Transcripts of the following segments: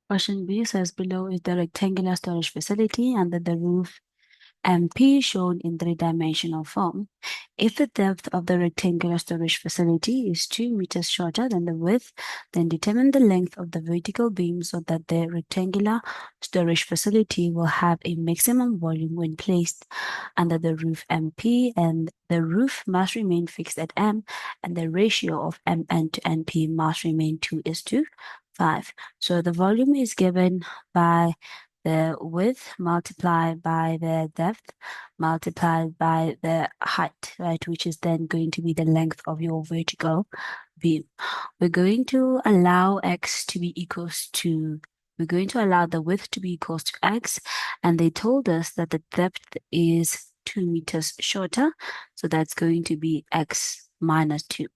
Question B says below is the rectangular storage facility under the roof MP shown in three-dimensional form. If the depth of the rectangular storage facility is 2 meters shorter than the width, then determine the length of the vertical beam so that the rectangular storage facility will have a maximum volume when placed under the roof MP, and the roof must remain fixed at M, and the ratio of MN to NP must remain 2:5. So the volume is given by the width multiplied by the depth multiplied by the height, right, which is then going to be the length of your vertical beam. We're going to allow x to be equals to, we're going to allow the width to be equals to x, and they told us that the depth is 2 meters shorter, so that's going to be x minus 2.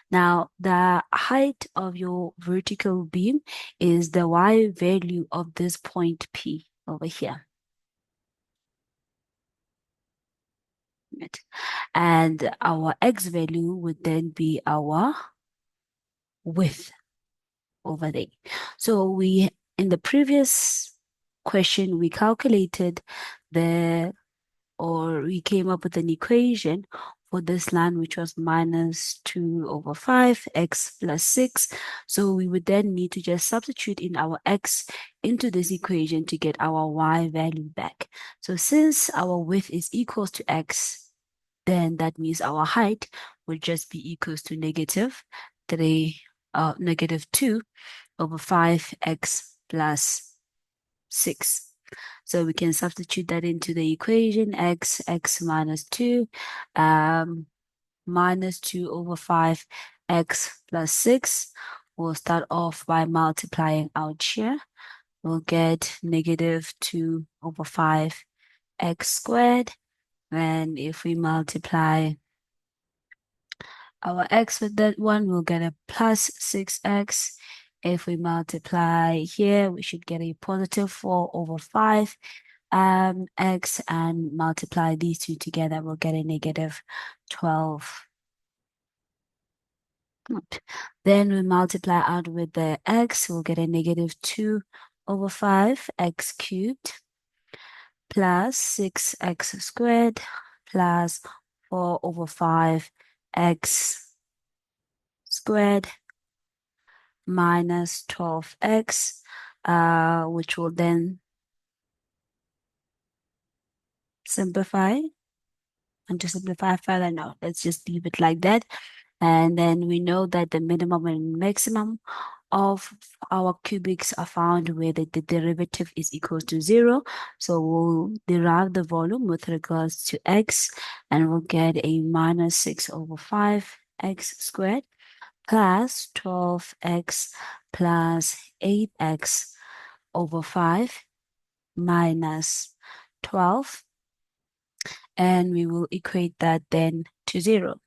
Now, the height of your vertical beam is the y value of this point P over here. Right. And our x value would then be our width over there. So we, in the previous question, we calculated we came up with an equation for this line, which was minus 2/5 x plus 6. So we would then need to just substitute in our x into this equation to get our y value back. So since our width is equals to x, then that means our height would just be equals to negative 2/5x plus 6. So we can substitute that into the equation, x minus 2, minus 2/5 x plus 6. We'll start off by multiplying out here. We'll get negative 2/5 x squared. And if we multiply our x with that one, we'll get a plus 6x. If we multiply here, we should get a positive 4/5 x, and multiply these two together, we'll get a negative 12. Then we multiply out with the x, we'll get a negative 2/5 x cubed plus 6x squared plus 4/5 x squared minus 12x, which will then simplify. And to simplify further, no, let's just leave it like that. And then we know that the minimum and maximum of our cubics are found where the derivative is equal to 0. So we'll derive the volume with regards to x, and we'll get a minus 6/5 x squared plus 12x plus 8x/5 minus 12. And we will equate that then to 0.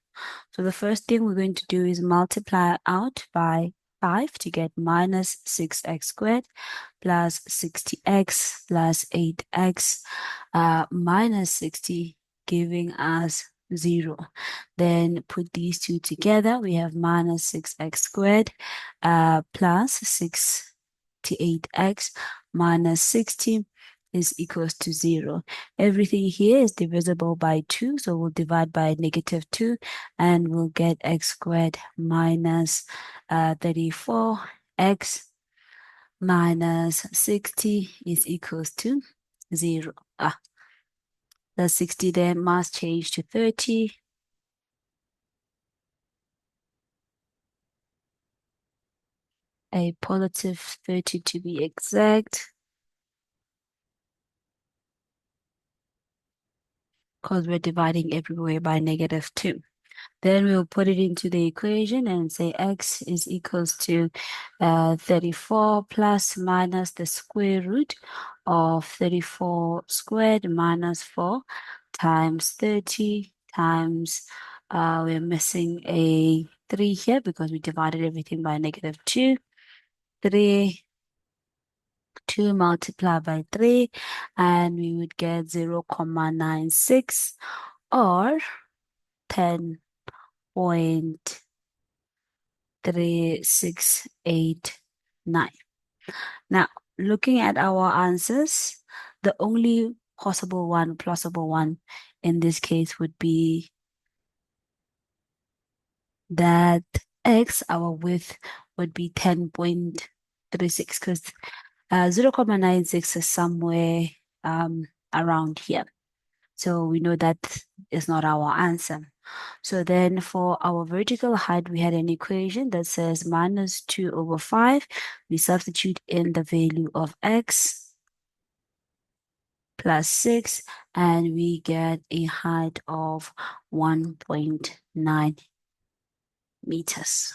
So the first thing we're going to do is multiply out by 5 to get minus 6x squared plus 60x plus 8x minus 60, giving us 0. Then put these two together. We have minus 6x squared plus 68x minus 60 is equals to 0. Everything here is divisible by 2, so we'll divide by negative 2, and we'll get x squared minus 34x minus 60 is equals to 0. The 60 then must change to 30. A positive 30 to be exact, because we're dividing everywhere by negative 2. Then we'll put it into the equation and say x is equals to 34 plus minus the square root of 34 squared minus 4 times 30 times, we're missing a 3 here because we divided everything by negative 2. 2 multiplied by 3, and we would get 0.96 or 10.3689. Now, looking at our answers, the only plausible one in this case would be that x, our width, would be 10.36 because 0.96 is somewhere around here. So we know that is not our answer. So then for our vertical height, we had an equation that says minus 2 over 5. We substitute in the value of x plus 6, and we get a height of 1.9 meters.